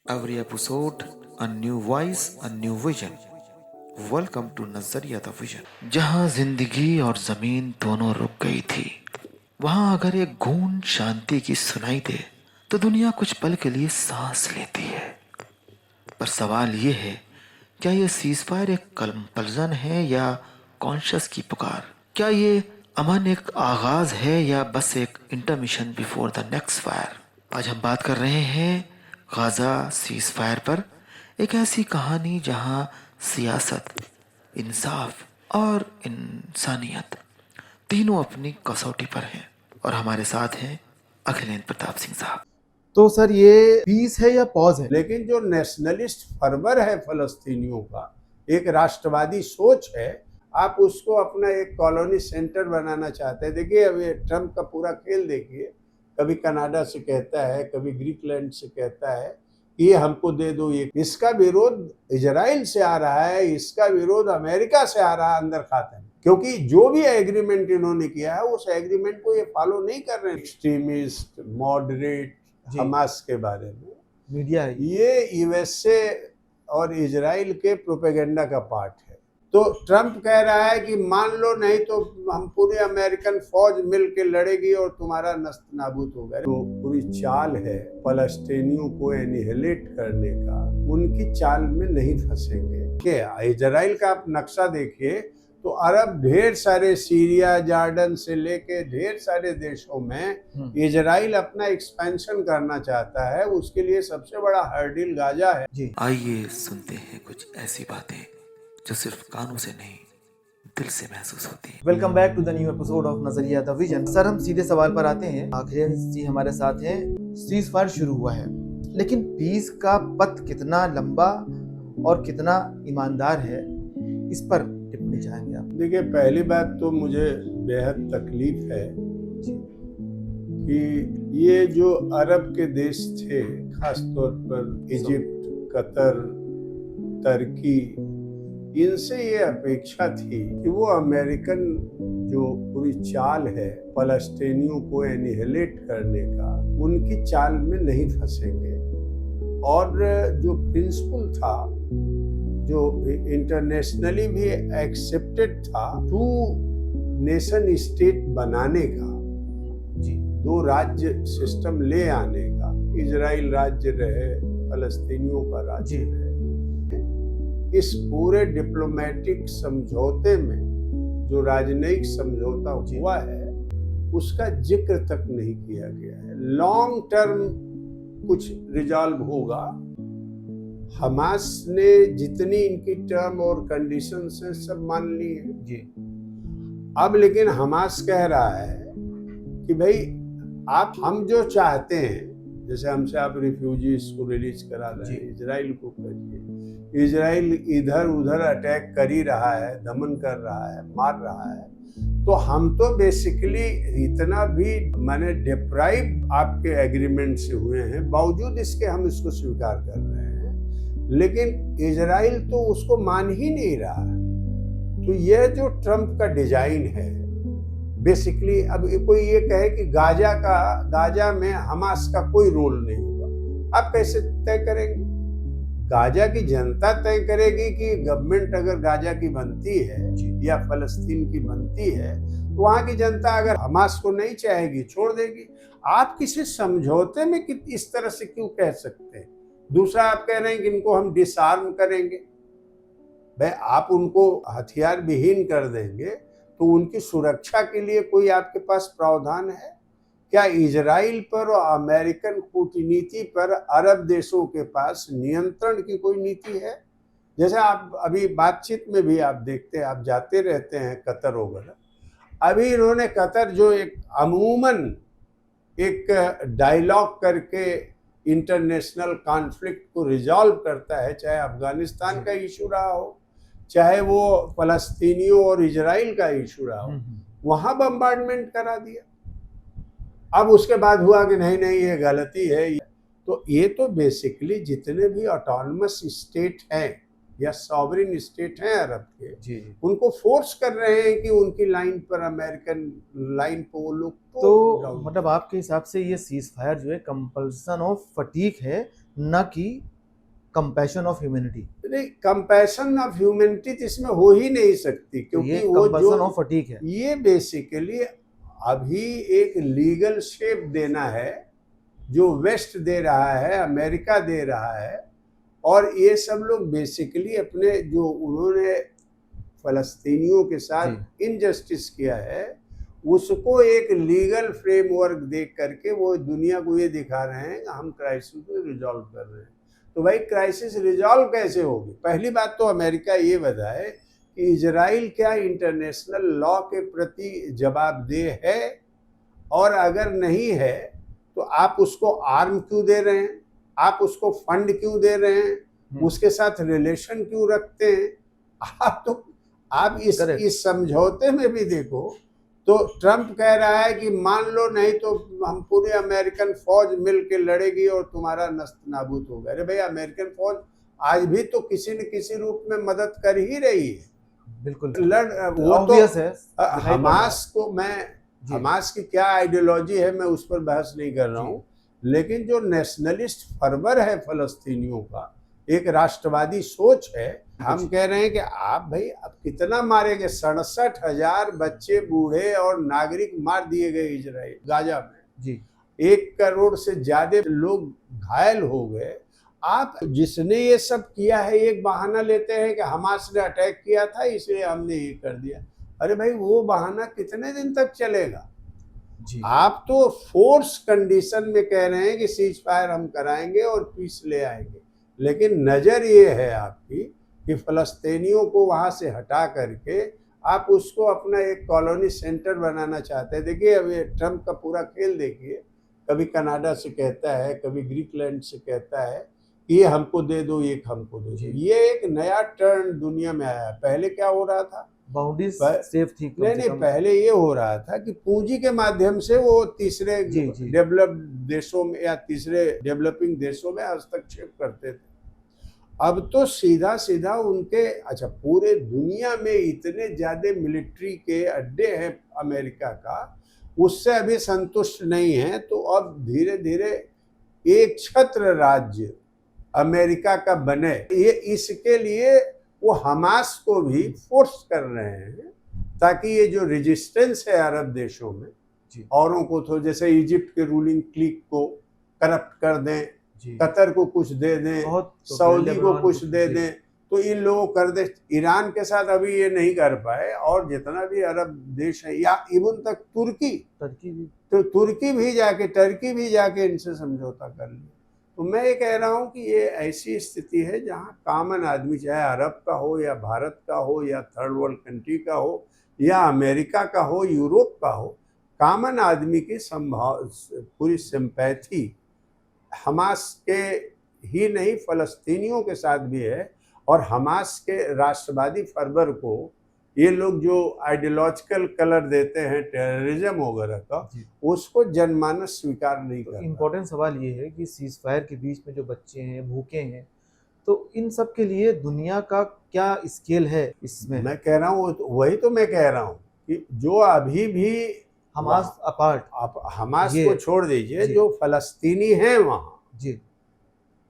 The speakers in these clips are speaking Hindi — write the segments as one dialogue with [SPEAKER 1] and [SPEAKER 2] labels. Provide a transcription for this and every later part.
[SPEAKER 1] Every episode, a new voice, a new vision. Welcome to Nazariya the vision. जहाँ जिंदगी और जमीन दोनों रुक गई थी, वहाँ अगर एक गूंज शांति की सुनाई दे तो दुनिया कुछ पल के लिए सांस लेती है। पर सवाल ये है, क्या ये सीजफायर एक कंपल्सन है या कॉन्शियस की पुकार? क्या ये अमन एक आगाज है या बस एक intermission before the next fire? आज हम बात कर रहे हैं गाजा सीज फायर पर, एक ऐसी कहानी जहां सियासत, इंसाफ और इंसानियत तीनों अपनी कसौटी पर हैं। और हमारे साथ हैं अखिलेंद्र प्रताप सिंह साहब।
[SPEAKER 2] तो सर ये पीस है या पॉज है?
[SPEAKER 3] लेकिन जो नेशनलिस्ट फर्वर है फलस्तीनियों का, एक राष्ट्रवादी सोच है, आप उसको अपना एक कॉलोनी सेंटर बनाना चाहते हैं। देखिए अब ये ट्रम्प का पूरा खेल देखिए, कभी कनाडा से कहता है, कभी ग्रीकलैंड से कहता है ये हमको दे दो। ये इसका विरोध इजराइल से आ रहा है, इसका विरोध अमेरिका से आ रहा है अंदर खाते में, क्योंकि जो भी एग्रीमेंट इन्होंने किया है उस एग्रीमेंट को ये फॉलो नहीं कर रहे हैं। एक्सट्रीमिस्ट, मॉडरेट, हमास के बारे में
[SPEAKER 2] मीडिया है।
[SPEAKER 3] ये यूएसए और इजराइल के प्रोपेगेंडा का पार्ट है। तो ट्रम्प कह रहा है कि मान लो, नहीं तो हम पूरी अमेरिकन फौज मिल के लड़ेगी और तुम्हारा नस्त नाबूद होगा। तो पूरी चाल है फलस्तीनियों को एनिहिलेट करने का, उनकी चाल में नहीं फंसेंगे। इजराइल का आप नक्शा देखिए तो अरब ढेर सारे, सीरिया, जॉर्डन से लेके ढेर सारे देशों में इजराइल अपना एक्सपेंशन करना चाहता है। उसके लिए सबसे बड़ा हर्डिल गाजा है।
[SPEAKER 2] जी
[SPEAKER 1] आइए सुनते हैं कुछ ऐसी बातें जो सिर्फ कानों से नहीं, दिल से महसूस होती हैं।
[SPEAKER 2] Welcome back to the new episode of Nazariya the vision. Sir हम सीधे सवाल पर आते हैं। अखिलेंद्र जी हमारे साथ हैं। सीज फायर शुरू हुआ है, लेकिन पीस का पथ कितना लंबा और कितना ईमानदार है, इस पर टिप्पणी चाहेंगे आप?
[SPEAKER 3] देखिए पहली बात तो मुझे बेहद तकलीफ है कि ये जो अरब के देश थे, खासतौर पर इजिप्ट, कतर, तुर्की, इनसे ये अपेक्षा थी कि वो अमेरिकन जो पूरी चाल है फलस्तीनियों को एनिहिलेट करने का, उनकी चाल में नहीं फंसेंगे। और जो प्रिंसिपल था, जो इंटरनेशनली भी एक्सेप्टेड था, टू नेशन स्टेट बनाने का,
[SPEAKER 2] जी,
[SPEAKER 3] दो राज्य सिस्टम ले आने का, इजराइल राज्य रहे, फलस्तीनियों का राज्य रहे, इस पूरे डिप्लोमेटिक समझौते में जो राजनयिक समझौता हुआ है उसका जिक्र तक नहीं किया गया है। लॉन्ग टर्म कुछ रिजॉल्व होगा। हमास ने जितनी इनकी टर्म और कंडीशंस हैं सब मान ली है
[SPEAKER 2] जी।
[SPEAKER 3] अब लेकिन हमास कह रहा है कि भाई आप, हम जो चाहते हैं, जैसे हमसे आप रिफ्यूजीज को रिलीज करा रहे हैं, इजराइल को करिए। इजराइल इधर उधर अटैक कर ही रहा है, दमन कर रहा है, मार रहा है। तो हम तो बेसिकली इतना भी माने डिप्राइव आपके एग्रीमेंट से हुए हैं, बावजूद इसके हम इसको स्वीकार कर रहे हैं, लेकिन इजराइल तो उसको मान ही नहीं रहा। तो यह जो ट्रम्प का डिजाइन है बेसिकली, अब कोई ये कहे कि गाजा में हमास का कोई रोल नहीं होगा, आप कैसे तय करेंगे? गाजा की जनता तय करेगी कि गवर्नमेंट अगर गाजा की बनती है या फलस्तीन की बनती है तो वहां की जनता अगर हमास को नहीं चाहेगी छोड़ देगी। आप किसी समझौते में इस तरह से क्यों कह सकते हैं? दूसरा, आप कह रहे हैं कि इनको हम डिसआर्म करेंगे। भाई आप उनको हथियार विहीन कर देंगे तो उनकी सुरक्षा के लिए कोई आपके पास प्रावधान है क्या? इजराइल पर और अमेरिकन कूटनीति पर अरब देशों के पास नियंत्रण की कोई नीति है? जैसे आप अभी बातचीत में भी आप देखते हैं, आप जाते रहते हैं कतर वगैरह, अभी इन्होंने कतर जो एक अमूमन एक डायलॉग करके इंटरनेशनल कॉन्फ्लिक्ट को रिजॉल्व करता है, चाहे अफगानिस्तान का इशू रहा हो, चाहे वो फलस्तीनियों और इजराइल का इशू रहा हो, वहां बम्बार्डमेंट करा दिया। अब उसके बाद हुआ कि नहीं नहीं ये गलती है। तो ये तो बेसिकली जितने भी ऑटोनमस स्टेट हैं या सॉवरिन स्टेट हैं अरब के,
[SPEAKER 2] जी,
[SPEAKER 3] उनको फोर्स कर रहे हैं कि उनकी लाइन पर, अमेरिकन लाइन पर वो लोग
[SPEAKER 2] तो मतलब आपके हिसाब से ये सीज फायर जो है कंपल्सन ऑफ फटीक है, न कि कंपैशन ऑफ ह्यूमैनिटी,
[SPEAKER 3] नहीं, कंपैशन ऑफ ह्यूमैनिटी इसमें हो ही नहीं सकती, क्योंकि
[SPEAKER 2] ये
[SPEAKER 3] वो
[SPEAKER 2] कंपैशन
[SPEAKER 3] जो
[SPEAKER 2] ऑफ फटीक है।
[SPEAKER 3] ये बेसिकली अभी एक लीगल शेप देना है जो वेस्ट दे रहा है, अमेरिका दे रहा है, और ये सब लोग बेसिकली अपने जो उन्होंने फलस्तीनियों के साथ इनजस्टिस किया है उसको एक लीगल फ्रेमवर्क देख करके वो दुनिया को ये दिखा रहे हैं कि हम क्राइसिस को रिजॉल्व कर रहे हैं। तो भाई क्राइसिस रिजॉल्व कैसे होगी? पहली बात तो अमेरिका ये बताए कि इजराइल क्या इंटरनेशनल लॉ के प्रति जवाबदेह है, और अगर नहीं है तो आप उसको आर्म क्यों दे रहे हैं, आप उसको फंड क्यों दे रहे हैं, उसके साथ रिलेशन क्यों रखते हैं? आप इस समझौते में भी देखो तो ट्रंप कह रहा है कि मान लो नहीं तो हम पूरे अमेरिकन फौज मिल के लड़ेगी और तुम्हारा नस्त नाबूद होगा। अरे भाई, अमेरिकन फौज आज भी तो किसी न किसी रूप में मदद कर ही रही है।
[SPEAKER 2] बिल्कुल
[SPEAKER 3] वो तो
[SPEAKER 2] है।
[SPEAKER 3] हमास की क्या आइडियोलॉजी है मैं उस पर बहस नहीं कर रहा हूँ, लेकिन जो नेशनलिस्ट फर्वर है फलस्तीनियों का, एक राष्ट्रवादी सोच है, हम कह रहे हैं कि आप भाई अब कितना मारेंगे? 67,000 बच्चे, बूढ़े और नागरिक मार दिए गए इजराइल गाजा में जी। 1 करोड़ से ज्यादा लोग घायल हो गए। आप जिसने ये सब किया है एक बहाना लेते हैं कि हमास ने अटैक किया था इसलिए हमने ये कर दिया। अरे भाई, वो बहाना कितने दिन तक चलेगा जी? आप तो फोर्स कंडीशन में कह रहे हैं कि सीज फायर हम कराएंगे और पीस ले आएंगे, लेकिन नजर ये है आपकी कि फलस्तीनियों को वहां से हटा करके आप उसको अपना एक कॉलोनी सेंटर बनाना चाहते हैं। देखिए अब ये ट्रंप का पूरा खेल देखिए, कभी कनाडा से कहता है, कभी ग्रीकलैंड से कहता है ये हमको दे दो, ये हमको दो। ये एक नया टर्न दुनिया में आया। पहले क्या हो रहा था?
[SPEAKER 2] बाउंड्रीज सेफ थी।
[SPEAKER 3] नहीं, पहले ये हो रहा था कि पूंजी के माध्यम से वो तीसरे डेवलप्ड देशों में या तीसरे डेवलपिंग देशों में हस्तक्षेप करते थे। अब तो सीधा सीधा उनके अच्छा पूरे दुनिया में इतने ज्यादा मिलिट्री के अड्डे हैं अमेरिका का, उससे अभी संतुष्ट नहीं है, तो अब धीरे धीरे एक छत्र राज्य अमेरिका का बने, ये इसके लिए वो हमास को भी फोर्स कर रहे हैं ताकि ये जो रेजिस्टेंस है अरब देशों में औरों को, तो जैसे इजिप्ट के रूलिंग क्लिक को करप्ट कर दें, कतर को कुछ दे दें, सऊदी को कुछ दे दें, तो इन लोगों कर दे। ईरान के साथ अभी ये नहीं कर पाए, और जितना भी अरब देश है या इवन तक टर्की भी जाके इनसे समझौता कर लिया। तो मैं ये कह रहा हूँ कि ये ऐसी स्थिति है जहाँ कॉमन आदमी, चाहे अरब का हो या भारत का हो या थर्ड वर्ल्ड कंट्री का हो या अमेरिका का हो, यूरोप का हो, कॉमन आदमी की पूरी सिंपैथी हमास के ही नहीं फलस्तीनियों के साथ भी है। और हमास के राष्ट्रवादी फर्वर को ये लोग जो आइडियोलॉजिकल कलर देते हैं टेररिज्म वगैरह का, उसको जनमानस स्वीकार नहीं करता।
[SPEAKER 2] इम्पोर्टेंट सवाल ये है कि सीज फायर के बीच में जो बच्चे हैं, भूखे हैं, तो इन सब के लिए दुनिया का क्या स्केल है इसमें?
[SPEAKER 3] मैं कह रहा हूँ, वही तो मैं कह रहा हूँ कि जो अभी भी
[SPEAKER 2] हमास अपार्ट,
[SPEAKER 3] आप हमास को छोड़ दीजिए, जो फलस्तीनी हैं वहाँ जी,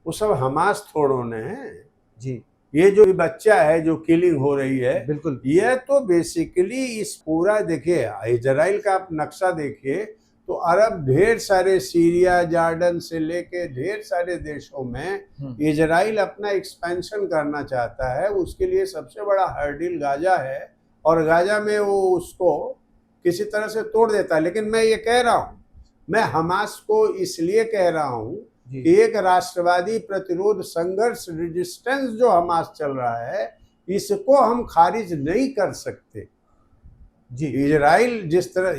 [SPEAKER 3] वो सब हमास थोड़ों हैं जी। ये जो बच्चा है जो किलिंग हो रही है, बिल्कुल, ये तो बेसिकली इस पूरा, देखिए इजराइल का आप नक्शा देखिए तो अरब ढेर सारे सीरिया, जॉर्डन से लेके ढेर सारे देशों में इजराइल अपना एक्सपेंशन करना चाहता है। उसके लिए सबसे बड़ा हर्डिल गाजा है, और गाजा में वो उसको किसी तरह से तोड़ देता है। लेकिन मैं ये कह रहा हूँ, मैं हमास को इसलिए कह रहा हूँ कि एक राष्ट्रवादी प्रतिरोध संघर्ष, रेजिस्टेंस जो हमास चल रहा है, इसको हम खारिज नहीं कर सकते जी। इजराइल जिस तरह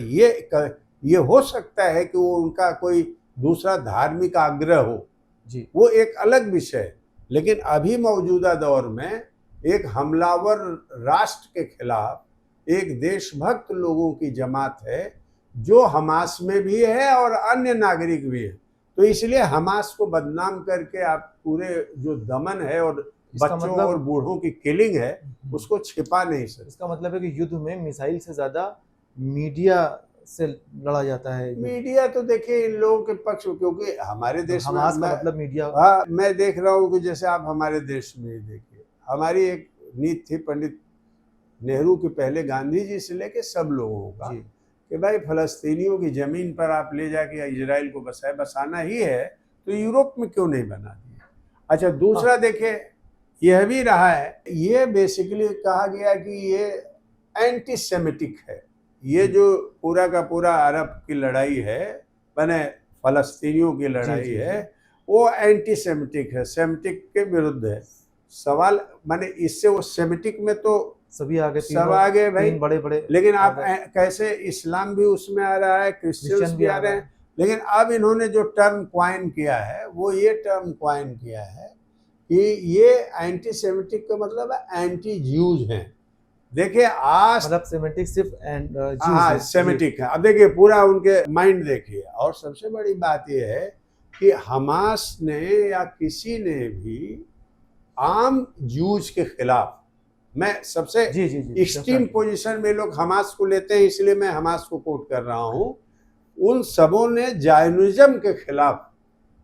[SPEAKER 3] ये हो सकता है कि वो उनका कोई दूसरा धार्मिक आग्रह हो जी, वो एक अलग विषय है, लेकिन अभी मौजूदा दौर में एक हमलावर राष्ट्र के खिलाफ एक देशभक्त लोगों की जमात है जो हमास में भी है और अन्य नागरिक भी है। तो इसलिए हमास को बदनाम करके आप पूरे जो दमन है और बच्चों और बूढ़ों की किलिंग है उसको छिपा नहीं सकते।
[SPEAKER 2] इसका मतलब है कि युद्ध में मिसाइल से ज्यादा मीडिया से लड़ा जाता है।
[SPEAKER 3] मीडिया तो देखिए इन लोगों के पक्ष में, क्योंकि हमारे देश में
[SPEAKER 2] हमास का मतलब मीडिया।
[SPEAKER 3] हाँ, मैं देख रहा हूँ कि जैसे आप हमारे देश में ही देखिए, हमारी एक नीति थी पंडित नेहरू के पहले गांधी जी से लेके सब लोगों का, कि भाई फलस्तीनियों की जमीन पर आप ले जाके इजराइल को बसाना ही है तो यूरोप में क्यों नहीं बना दिया। अच्छा, दूसरा देखिए यह भी रहा है, ये बेसिकली कहा गया कि ये एंटी सेमिटिक है, ये जो पूरा का पूरा अरब की लड़ाई है माने फलस्तीनियों की लड़ाई है, वो एंटी सेमिटिक है, सेमिटिक के विरुद्ध है। सवाल माने इससे वो सेमिटिक में तो
[SPEAKER 2] सभी आगे,
[SPEAKER 3] सब आगे भाई,
[SPEAKER 2] बड़े बड़े,
[SPEAKER 3] लेकिन आप कैसे इस्लाम भी उसमें आ रहा है, क्रिश्चियंस भी आ रहे हैं, लेकिन अब इन्होंने जो टर्म क्वाइन किया है वो ये टर्म क्वाइन किया है कि ये एंटी सेमिटिक का मतलब है एंटी ज्यूज हैं। देखिए आज
[SPEAKER 2] मतलब सेमिटिक सिर्फ
[SPEAKER 3] हाँ सेमिटिक है। अब देखिए पूरा उनके माइंड देखिए, और सबसे बड़ी बात यह है कि हमास ने या किसी ने भी आम ज्यूज के खिलाफ, मैं सबसे एक्सट्रीम पोजीशन में लोग हमास को लेते हैं इसलिए मैं हमास को कोट कर रहा हूं, उन सबों ने जायनिज्म के खिलाफ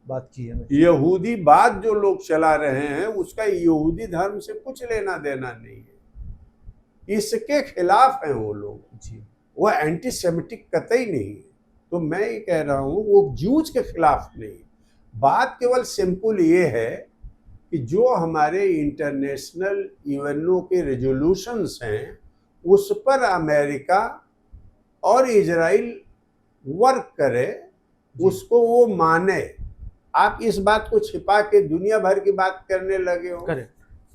[SPEAKER 2] बात की है।
[SPEAKER 3] यहूदी बात जो लोग चला रहे हैं उसका यहूदी धर्म से कुछ लेना देना नहीं है, इसके खिलाफ है वो लोग, वो एंटी सेमिटिक कतई नहीं है। तो मैं ये कह रहा हूँ वो ज्यूज के खिलाफ नहीं, बात केवल सिंपल ये है कि जो हमारे इंटरनेशनल यूएनओ के रेजोल्यूशंस हैं उस पर अमेरिका और इजराइल वर्क करे, उसको वो माने। आप इस बात को छिपा के दुनिया भर की बात करने लगे हो,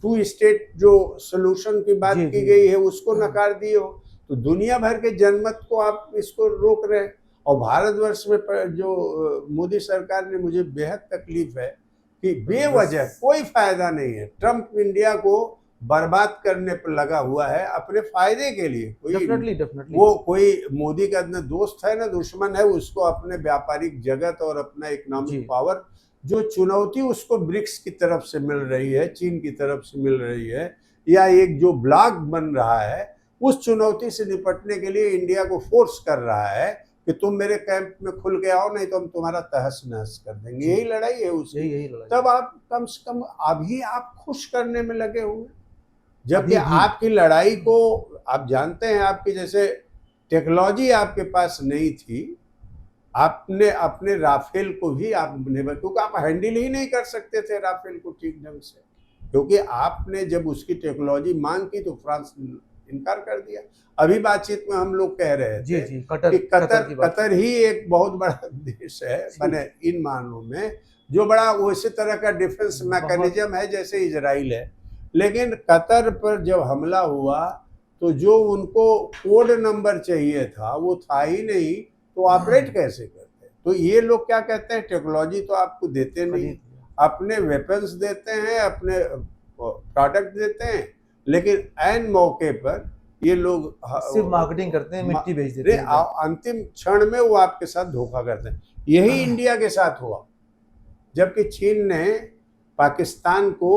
[SPEAKER 3] 2 स्टेट जो सोल्यूशन की बात की गई है उसको नकार दिए हो, तो दुनिया भर के जनमत को आप इसको रोक रहे हैं। और भारतवर्ष में जो मोदी सरकार ने, मुझे बेहद तकलीफ है कि बेवजह कोई फायदा नहीं है, ट्रम्प इंडिया को बर्बाद करने पर लगा हुआ है अपने फायदे के लिए।
[SPEAKER 2] डेफिनेटली
[SPEAKER 3] वो कोई मोदी का न दोस्त है न दुश्मन है, उसको अपने व्यापारिक जगत और अपना इकोनॉमिक पावर, जो चुनौती उसको ब्रिक्स की तरफ से मिल रही है, चीन की तरफ से मिल रही है, या एक जो ब्लॉक बन रहा है, उस चुनौती से निपटने के लिए इंडिया को फोर्स कर रहा है कि तुम मेरे कैंप में खुल के आओ, नहीं तो हम तुम्हारा तहस नहस कर देंगे। यही लड़ाई है उसकी।
[SPEAKER 2] यही लड़ाई।
[SPEAKER 3] तब आप कम से कम अभी आप खुश करने में लगे हुए, जबकि आपकी लड़ाई को आप जानते हैं, आपकी जैसे टेक्नोलॉजी आपके पास नहीं थी, आपने अपने राफेल को भी आपने, क्योंकि आप हैंडल ही नहीं कर सकते थे राफेल को ठीक ढंग से, क्योंकि आपने जब उसकी टेक्नोलॉजी मांग की तो फ्रांस ने इनकार कर दिया। अभी बातचीत में हम लोग कह रहे थे कि कतर ही एक बहुत बड़ा देश है मैंने इन मानों में, जो बड़ा उसी तरह का डिफेंस मैकेनिज्म है जैसे इजराइल है, लेकिन कतर पर जब हमला हुआ तो जो उनको कोड नंबर चाहिए था वो था ही नहीं, तो ऑपरेट कैसे करते। तो ये लोग क्या कहते हैं, टेक्नोलॉजी तो आपको देते नहीं, अपने वेपन्स देते हैं, अपने प्रोडक्ट देते हैं, लेकिन ऐन मौके पर ये लोग
[SPEAKER 2] सिर्फ मार्केटिंग करते हैं, मिट्टी बेच देते हैं,
[SPEAKER 3] अंतिम क्षण में वो आपके साथ धोखा करते हैं। यही इंडिया के साथ हुआ, जबकि चीन ने पाकिस्तान को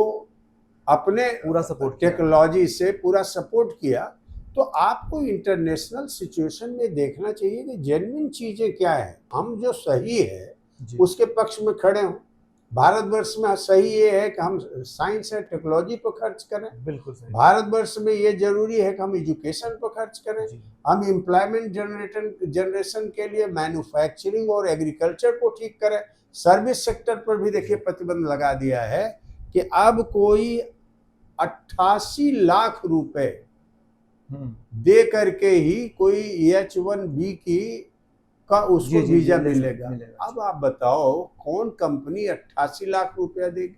[SPEAKER 3] अपने
[SPEAKER 2] पूरा सपोर्ट
[SPEAKER 3] टेक्नोलॉजी से पूरा सपोर्ट किया। तो आपको इंटरनेशनल सिचुएशन में देखना चाहिए कि जेन्युइन चीजें क्या है, हम जो सही है उसके पक्ष में खड़े हों। भारतवर्ष में सही ये है कि हम साइंस और टेक्नोलॉजी पर खर्च करें,
[SPEAKER 2] बिल्कुल सही।
[SPEAKER 3] भारतवर्ष में ये जरूरी है कि हम एजुकेशन पर खर्च करें, हम एम्प्लॉयमेंट जनरेशन के लिए मैन्युफैक्चरिंग और एग्रीकल्चर को ठीक करें। सर्विस सेक्टर पर भी देखिए प्रतिबंध लगा दिया है कि अब कोई 88 लाख रुपए दे करके ही कोई H1B की का उसको वीजा मिलेगा। अब आप बताओ कौन कंपनी 88 लाख रुपया देगी।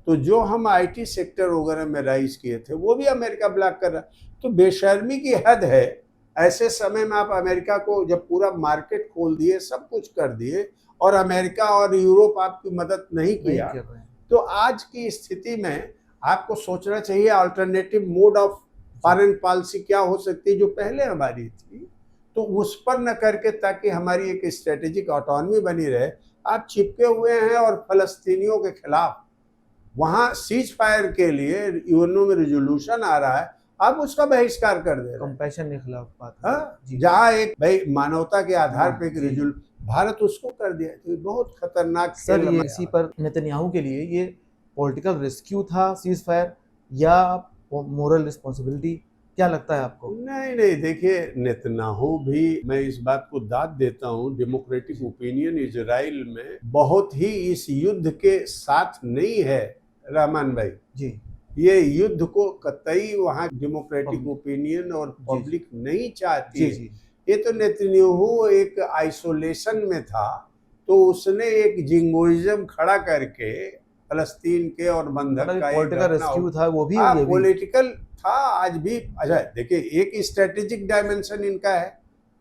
[SPEAKER 3] तो जो हम IT सेक्टर वगैरह में राइज किए थे वो भी अमेरिका ब्लॉक कर रहा। तो बेशर्मी की हद है। ऐसे समय में आप अमेरिका को जब पूरा मार्केट खोल दिए, सब कुछ कर दिए, और अमेरिका और यूरोप आपकी मदद नहीं किया, तो आज की स्थिति में आपको सोचना चाहिए alternative mode of foreign policy क्या हो सकती है जो पहले हमारी थी, तो उस पर न करके ताकि हमारी एक स्ट्रेटेजिक ऑटोनॉमी बनी रहे। आप चिपके हुए हैं और फलस्तीनियों के खिलाफ वहाँ सीज फायर के लिए यूएनओ में रेजोल्यूशन आ रहा है, आप उसका बहिष्कार कर दे रहे हैं।
[SPEAKER 2] कंपैशन के खिलाफ बात है।
[SPEAKER 3] हाँ,
[SPEAKER 2] जी
[SPEAKER 3] जहाँ एक भाई मानवता के आधार
[SPEAKER 2] हाँ,
[SPEAKER 3] पे एक
[SPEAKER 2] जी।
[SPEAKER 3] रिजुल भारत उसको कर दिया, तो ये बहुत खतरनाक
[SPEAKER 2] सर
[SPEAKER 3] खेल
[SPEAKER 2] ये
[SPEAKER 3] हमारे
[SPEAKER 2] इसी
[SPEAKER 3] यहाँ।
[SPEAKER 2] पर नेतन्याहू के लिए ये पॉलिटिकल रेस्क्यू था सीज फायर या मोरल रिस्पॉन्सिबिलिटी, क्या लगता है आपको?
[SPEAKER 3] नहीं नहीं, देखिए नेतन्याहू भी, मैं इस बात को दाद देता हूँ, डेमोक्रेटिक ओपिनियन इजराइल में बहुत ही इस युद्ध के साथ नहीं है रहमान भाई।
[SPEAKER 2] जी
[SPEAKER 3] ये युद्ध को कतई वहाँ डेमोक्रेटिक
[SPEAKER 2] पब्लिक।
[SPEAKER 3] ओपिनियन और
[SPEAKER 2] जी,
[SPEAKER 3] पब्लिक नहीं चाहती
[SPEAKER 2] जी
[SPEAKER 3] है।
[SPEAKER 2] जी
[SPEAKER 3] ये तो नेतन्याहू एक आइसोलेशन में था, तो उसने एक जिंगोइज्म खड़ा करके फलस्तीन के और बंधक
[SPEAKER 2] मतलब
[SPEAKER 3] का एक
[SPEAKER 2] पॉलिटिकल
[SPEAKER 3] घटना
[SPEAKER 2] रेस्क्यू था वो भी
[SPEAKER 3] हाँ
[SPEAKER 2] और ये भी।
[SPEAKER 3] पॉलिटिकल था आज भी। अच्छा देखिए, एक स्ट्रेटेजिक डायमेंशन इनका है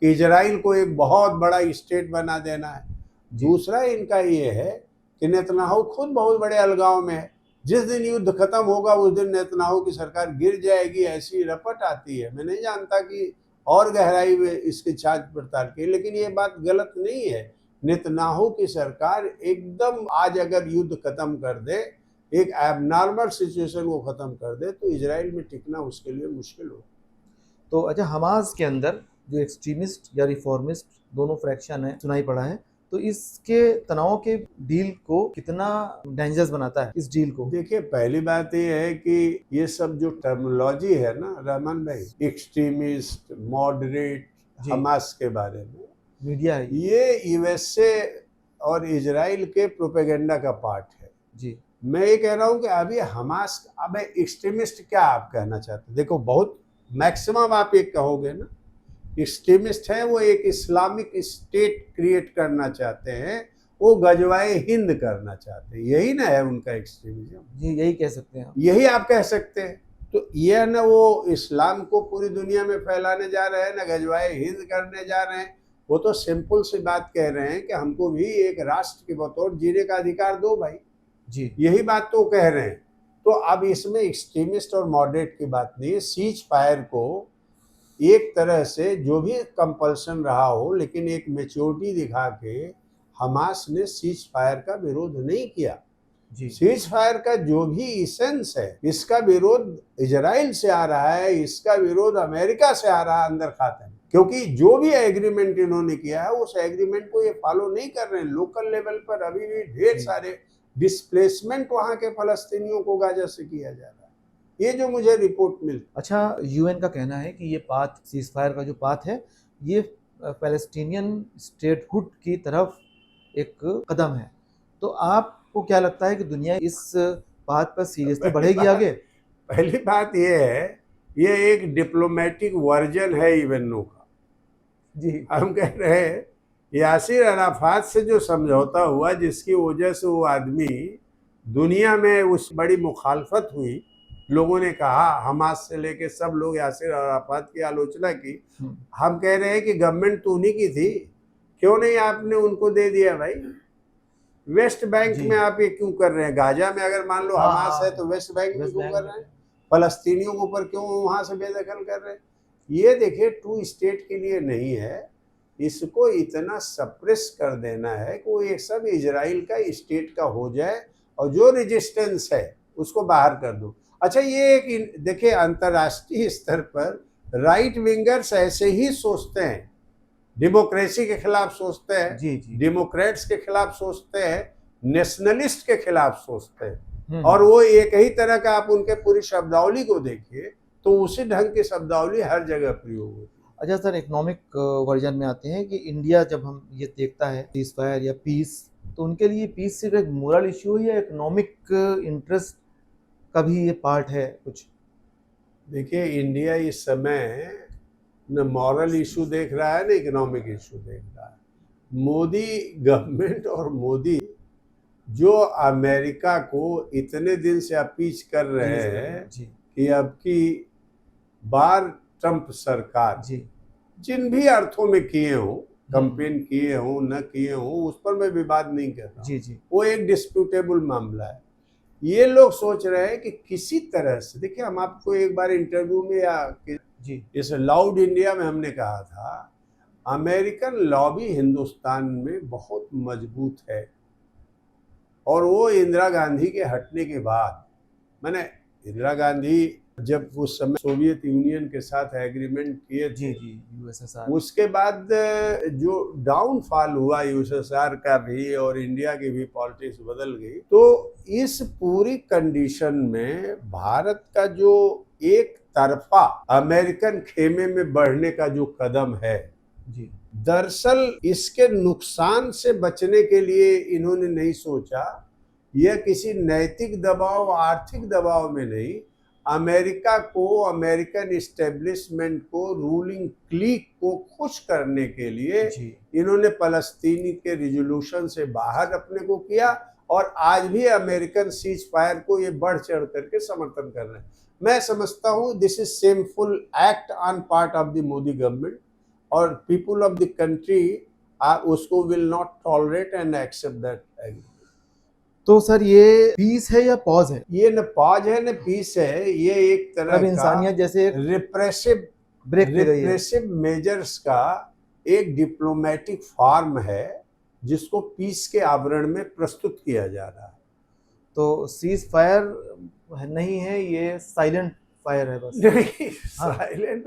[SPEAKER 3] कि इजराइल को एक बहुत बड़ा स्टेट बना देना है।
[SPEAKER 2] जी
[SPEAKER 3] दूसरा इनका ये है कि नेतन्याहू खुद बहुत बड़े अलगाव में है। जिस दिन युद्ध खत्म होगा उस दिन नेतन्याहू की सरकार गिर जाएगी, ऐसी रपट आती है। मैं नहीं जानता कि और गहराई में इसकी जांच पड़ताल की, लेकिन ये बात गलत नहीं है। नेतन्याहू की सरकार एकदम आज अगर युद्ध खत्म कर दे, एक एबनॉर्मल सिचुएशन को खत्म कर दे, तो इजराइल में टिकना उसके लिए मुश्किल हो।
[SPEAKER 2] तो अच्छा, हमास के अंदर जो एक्सट्रीमिस्ट या रिफॉर्मिस्ट दोनों फ्रैक्शन है सुनाई पड़ा है, तो इसके तनाव के डील को कितना डेंजरस बनाता है इस डील को?
[SPEAKER 3] देखिए, पहली बात ये है कि ये सब जो टर्मिनोलॉजी है ना रहमान भाई, एक्सट्रीमिस्ट, मॉडरेट,
[SPEAKER 2] जी।
[SPEAKER 3] हमास के बारे में,
[SPEAKER 2] मीडिया है
[SPEAKER 3] ये यूएसए और इजराइल के प्रोपेगेंडा का पार्ट है।
[SPEAKER 2] जी
[SPEAKER 3] मैं ये कह रहा हूँ कि अभी हमास, अब एक्सट्रीमिस्ट क्या आप कहना चाहते हैं? देखो, बहुत मैक्सिमम आप एक कहोगे ना, एक्सट्रीमिस्ट है वो एक इस्लामिक स्टेट क्रिएट करना चाहते हैं, वो गजवाए हिंद करना चाहते हैं, यही ना है उनका एक्सट्रीमिज्म।
[SPEAKER 2] जी, यही कह सकते हैं आप।
[SPEAKER 3] यही आप कह सकते हैं। तो ये ना वो इस्लाम को पूरी दुनिया में फैलाने जा रहे हैं, ना गजवाए हिंद करने जा रहे हैं। वो तो सिंपल सी बात कह रहे हैं कि हमको भी एक राष्ट्र के बतौर जीने का अधिकार दो भाई,
[SPEAKER 2] जी
[SPEAKER 3] यही बात तो कह रहे हैं। तो अब इसमें एक्सट्रीमिस्ट और मॉडरेट की बात नहीं है। सीज फायर को एक तरह से जो भी कंपल्सन रहा हो, लेकिन एक मेच्योरिटी दिखा के हमास ने सीज फायर का विरोध नहीं किया।
[SPEAKER 2] जी
[SPEAKER 3] सीज फायर का जो भी इसेंस है, इसका विरोध इजराइल से आ रहा है, इसका विरोध अमेरिका से आ रहा है अंदर खाते में, क्योंकि जो भी एग्रीमेंट इन्होंने किया है उस एग्रीमेंट को ये फॉलो नहीं कर रहे हैं। लोकल लेवल पर अभी भी ढेर सारे डिस्प्लेसमेंट वहां के फलस्तीनियों को गाजा से किया जा रहा है, ये जो मुझे रिपोर्ट मिली।
[SPEAKER 2] अच्छा, यूएन का कहना है कि ये पाथ, सीज फायर का जो पाथ है, ये पैलेस्टीनियन स्टेटहुड की तरफ एक कदम है। तो आपको क्या लगता है कि दुनिया इस पाथ पर सीरियसली बढ़ेगी आगे?
[SPEAKER 3] पहली बात ये है, ये एक डिप्लोमेटिक वर्जन है इवेन्नो का।
[SPEAKER 2] जी
[SPEAKER 3] हम कह रहे हैं यासिर अराफात से जो समझौता हुआ, जिसकी वजह से वो आदमी, दुनिया में उस बड़ी मुखालफत हुई, लोगों ने कहा, हमास से लेके सब लोग यासिर अराफात की आलोचना की। हम कह रहे हैं कि गवर्नमेंट तो उन्हीं की थी, क्यों नहीं आपने उनको दे दिया भाई? वेस्ट बैंक
[SPEAKER 2] जी।
[SPEAKER 3] में आप ये क्यों कर रहे हैं? गाजा में अगर मान लो
[SPEAKER 2] हाँ,
[SPEAKER 3] हमास है
[SPEAKER 2] हाँ,
[SPEAKER 3] तो वेस्ट बैंक में
[SPEAKER 2] वेस्ट
[SPEAKER 3] क्यों
[SPEAKER 2] बैंक
[SPEAKER 3] कर
[SPEAKER 2] में।
[SPEAKER 3] रहे हैं? फलस्तीनियों के ऊपर क्यों वहां से बेदखल कर रहे हैं? ये देखिए, टू स्टेट के लिए नहीं है, इसको इतना सप्रेस कर देना है कि वो एक सब इजराइल का स्टेट का हो जाए और जो रेजिस्टेंस है उसको बाहर कर दो। अच्छा, ये एक देखिए, अंतर्राष्ट्रीय स्तर पर राइट विंगर्स ऐसे ही सोचते हैं, डेमोक्रेसी के खिलाफ सोचते हैं,
[SPEAKER 2] जी जी
[SPEAKER 3] डेमोक्रेट्स के खिलाफ सोचते हैं, नेशनलिस्ट के खिलाफ सोचते हैं, और
[SPEAKER 2] हम्म।
[SPEAKER 3] वो एक ही तरह का, आप उनके पूरी शब्दावली को देखिए तो उसी ढंग की शब्दावली हर जगह प्रयोग होती है।
[SPEAKER 2] अच्छा सर, इकोनॉमिक वर्जन में आते हैं कि इंडिया जब हम ये देखता है सीज फायर या पीस, तो उनके लिए पीस सिर्फ एक मोरल इश्यू है या इकोनॉमिक इंटरेस्ट का भी ये पार्ट है कुछ?
[SPEAKER 3] देखिए, इंडिया इस समय न मॉरल इशू देख रहा है न इकोनॉमिक इशू देख रहा है। मोदी गवर्नमेंट और मोदी जो अमेरिका को इतने दिन से अपीच कर रहे हैं
[SPEAKER 2] जी
[SPEAKER 3] कि अब की बार ट्रंप सरकार
[SPEAKER 2] जी
[SPEAKER 3] जिन भी अर्थों में किए हो, कंपेन किए हो न किए हो, उस पर मैं विवाद नहीं कर रहा,
[SPEAKER 2] जी जी
[SPEAKER 3] वो एक डिस्प्यूटेबल मामला है। ये लोग सोच रहे हैं कि किसी तरह से, देखिए, हम आपको एक बार इंटरव्यू में या
[SPEAKER 2] जी
[SPEAKER 3] इस लाउड इंडिया में हमने कहा था, अमेरिकन लॉबी हिंदुस्तान में बहुत मजबूत है, और वो इंदिरा गांधी के हटने के बाद, मैंने इंदिरा गांधी जब उस समय सोवियत यूनियन के साथ एग्रीमेंट किए
[SPEAKER 2] जी
[SPEAKER 3] थे,
[SPEAKER 2] जी, यूएसएसआर।
[SPEAKER 3] उसके बाद जो डाउनफॉल हुआ यूएसएसआर का भी और इंडिया की भी पॉलिटिक्स बदल गई, तो इस पूरी कंडीशन में भारत का जो एक तरफा अमेरिकन खेमे में बढ़ने का जो कदम है,
[SPEAKER 2] जी
[SPEAKER 3] दरअसल इसके नुकसान से बचने के लिए इन्होंने नहीं सोचा, यह किसी नैतिक दबाव आर्थिक दबाव में नहीं, अमेरिका को, अमेरिकन इस्टेब्लिशमेंट को, रूलिंग क्लीक को खुश करने के लिए
[SPEAKER 2] जी
[SPEAKER 3] इन्होंने फलस्तीनी के रिजोल्यूशन से बाहर अपने को किया, और आज भी अमेरिकन सीज फायर को ये बढ़ चढ़ करके समर्थन कर रहे हैं। मैं समझता हूँ this is shameful act on part of the Modi government, और पीपल ऑफ द कंट्री उसको will not tolerate and accept that agreement.
[SPEAKER 2] तो सर ये पीस है या पॉज है?
[SPEAKER 3] ये न पॉज है न पीस है, ये एक तरह
[SPEAKER 2] अब
[SPEAKER 3] का
[SPEAKER 2] इंसानियत जैसे एक
[SPEAKER 3] रिप्रेसिव
[SPEAKER 2] ब्रेक ले रही है।
[SPEAKER 3] रिप्रेसिव मेजर्स का एक डिप्लोमेटिक फॉर्म है जिसको पीस के आवरण में प्रस्तुत किया जा रहा है।
[SPEAKER 2] तो सीज फायर नहीं है, ये साइलेंट फायर है बस।
[SPEAKER 3] नहीं,
[SPEAKER 2] हाँ।
[SPEAKER 3] साइलेंट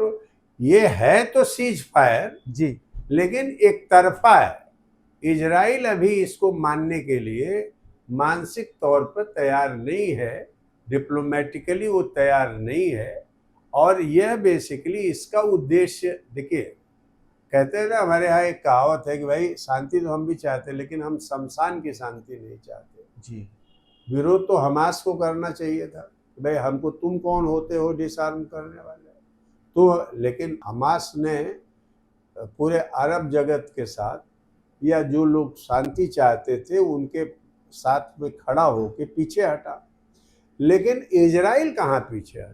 [SPEAKER 3] ये है तो सीज फायर,
[SPEAKER 2] जी
[SPEAKER 3] लेकिन एक तरफा है। इजराइल अभी इसको मानने के लिए मानसिक तौर पर तैयार नहीं है, डिप्लोमेटिकली वो तैयार नहीं है, और यह बेसिकली इसका उद्देश्य, देखिए कहते हैं ना, हमारे यहाँ एक कहावत है कि भाई शांति तो हम भी चाहते हैं लेकिन हम शमशान की शांति नहीं चाहते।
[SPEAKER 2] जी
[SPEAKER 3] विरोध तो हमास को करना चाहिए था, भाई हमको तुम कौन होते हो डिसआर्म करने वाले, तो लेकिन हमास ने पूरे अरब जगत के साथ, या जो लोग शांति चाहते थे उनके साथ में खड़ा होकर पीछे हटा। लेकिन इजराइल कहाँ पीछे हटा,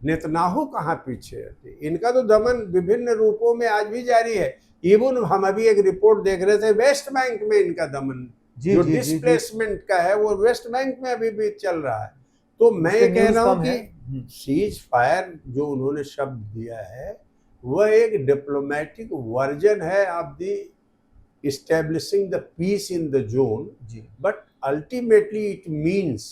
[SPEAKER 3] नेतन्याहू कहाँ पीछे हटे? इनका तो दमन विभिन्न रूपों में आज भी जारी है। इवन हम अभी एक रिपोर्ट देख रहे थे, वेस्ट बैंक में इनका दमन
[SPEAKER 2] जी
[SPEAKER 3] जो
[SPEAKER 2] जी जी
[SPEAKER 3] डिस्प्लेसमेंट का है वो वेस्ट बैंक में अभी भी चल रहा है। तो मैं ये कह रहा हूँ कि सीज फायर जो उन्होंने शब्द दिया है वह एक डिप्लोमेटिक वर्जन है of the establishing the peace in the zone,
[SPEAKER 2] जी
[SPEAKER 3] but ultimately it means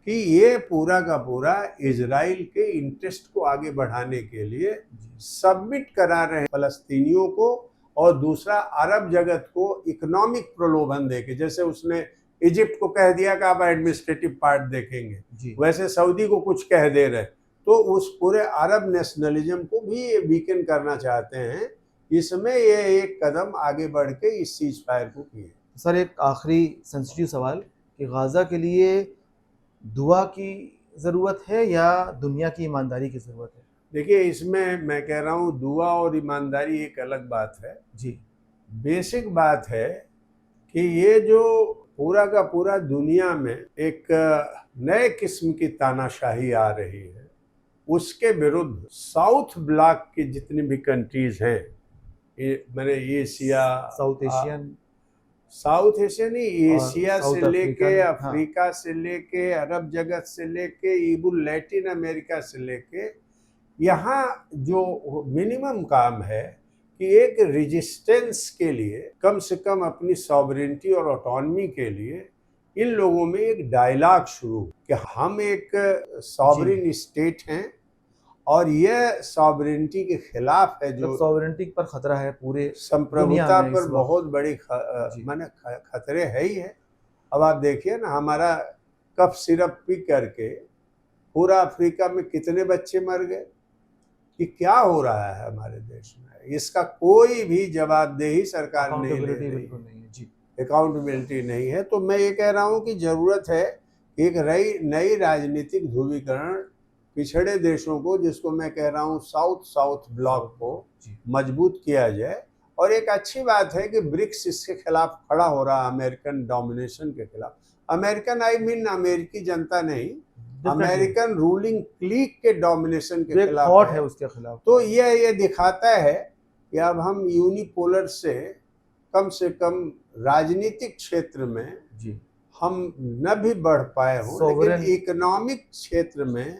[SPEAKER 3] कि ये पूरा का पूरा इजराइल के इंटरेस्ट को आगे बढ़ाने के लिए सबमिट करा रहे हैं फलस्तीनियों को, और दूसरा अरब जगत को इकोनॉमिक प्रलोभन देके, जैसे उसने इजिप्ट को कह दिया कि आप एडमिनिस्ट्रेटिव पार्ट देखेंगे,
[SPEAKER 2] जी
[SPEAKER 3] वैसे सऊदी को कुछ कह दे रहे, तो उस पूरे अरब नेशनलिज्म को भी वीकन करना चाहते हैं। इसमें ये एक कदम आगे बढ़ के इस सीज फायर को किए।
[SPEAKER 2] सर एक आखिरी सेंसिटिव सवाल कि गाज़ा के लिए दुआ की ज़रूरत है या दुनिया की ईमानदारी की ज़रूरत है?
[SPEAKER 3] देखिए, इसमें मैं कह रहा हूँ दुआ और ईमानदारी एक अलग बात है।
[SPEAKER 2] जी
[SPEAKER 3] बेसिक बात है कि ये जो पूरा का पूरा दुनिया में एक नए किस्म की तानाशाही आ रही है, उसके विरुद्ध साउथ ब्लॉक की जितनी भी कंट्रीज हैं, मैंने एशिया, साउथ एशिया नहीं, एशिया से लेके अफ्रीका से लेके अरब जगत से लेके इवन लैटिन अमेरिका से लेके, यहाँ जो मिनिमम काम है कि एक रेजिस्टेंस के लिए, कम से कम अपनी सॉवरेनिटी और ऑटोनॉमी के लिए इन लोगों में एक डायलॉग शुरू कि हम एक सॉवरेन स्टेट हैं और यह सॉवरेनिटी के खिलाफ है, जो
[SPEAKER 2] सॉवरेनिटी पर खतरा है, पूरे
[SPEAKER 3] संप्रभुता पर बहुत बड़ी माने खतरे है ही है। अब आप देखिए ना, हमारा कफ सिरप पी करके पूरा अफ्रीका में कितने बच्चे मर गए, कि क्या हो रहा है हमारे देश में, इसका कोई भी जवाबदेही सरकार नहीं ले रही है, अकाउंटेबिलिटी नहीं है। तो मैं ये कह रहा हूँ कि जरूरत है एक नई राजनीतिक ध्रुवीकरण, पिछड़े देशों को, जिसको मैं कह रहा हूँ साउथ ब्लॉक को मजबूत किया जाए। और एक अच्छी बात है कि ब्रिक्स इसके खिलाफ खड़ा हो रहा, अमेरिकन डोमिनेशन के खिलाफ। अमेरिकन अमेरिकी जनता नहीं, अमेरिकन रूलिंग क्लीक के डोमिनेशन के खिलाफ
[SPEAKER 2] है, उसके खिलाफ।
[SPEAKER 3] तो ये दिखाता है कि अब हम यूनिपोलर से कम राजनीतिक क्षेत्र में हम न भी बढ़ पाए हों, लेकिन इकोनॉमिक क्षेत्र में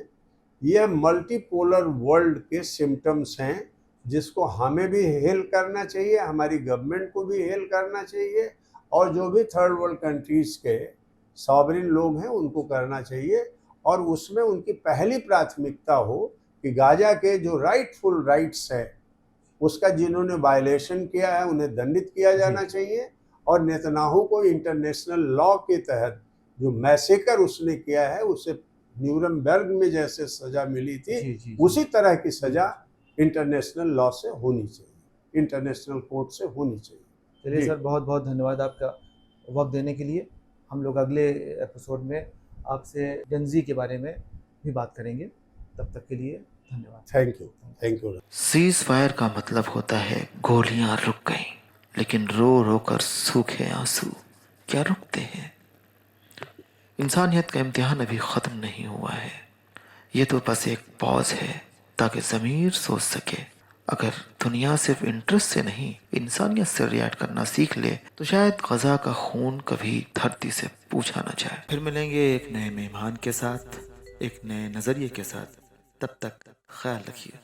[SPEAKER 3] यह मल्टीपोलर वर्ल्ड के सिम्टम्स हैं, जिसको हमें भी हेल करना चाहिए, हमारी गवर्नमेंट को भी हेल करना चाहिए, और जो भी थर्ड वर्ल्ड कंट्रीज के सॉवरेन लोग हैं उनको करना चाहिए। और उसमें उनकी पहली प्राथमिकता हो कि गाजा के जो राइटफुल राइट्स है उसका जिन्होंने वायलेशन किया है उन्हें दंडित किया जाना चाहिए, और नेतन्याहू को इंटरनेशनल लॉ के तहत जो मैसेकर उसने किया है उसे न्यूरमबर्ग में जैसे सजा मिली थी उसी तरह की सजा इंटरनेशनल लॉ से होनी चाहिए, इंटरनेशनल कोर्ट से होनी चाहिए।
[SPEAKER 2] चलिए सर, बहुत बहुत धन्यवाद आपका वक्त देने के लिए। हम लोग अगले एपिसोड में आपसे जेनजी के बारे में भी बात करेंगे। तब तक के लिए धन्यवाद।
[SPEAKER 3] Thank you.
[SPEAKER 1] सीज फायर का मतलब होता है गोलियां रुक गईं, लेकिन रो रो कर सूखे आंसू क्या रुकते हैं। इंसानियत का इम्तिहान अभी ख़त्म नहीं हुआ है, ये तो बस एक पॉज है ताकि ज़मीर सोच सके। अगर दुनिया सिर्फ इंटरेस्ट से नहीं इंसानियत से रिएक्ट करना सीख ले तो शायद गजा का खून कभी धरती से पूछा न जाए। फिर मिलेंगे एक नए मेहमान के साथ, एक नए नज़रिए के साथ। तब तक ख्याल रखिए।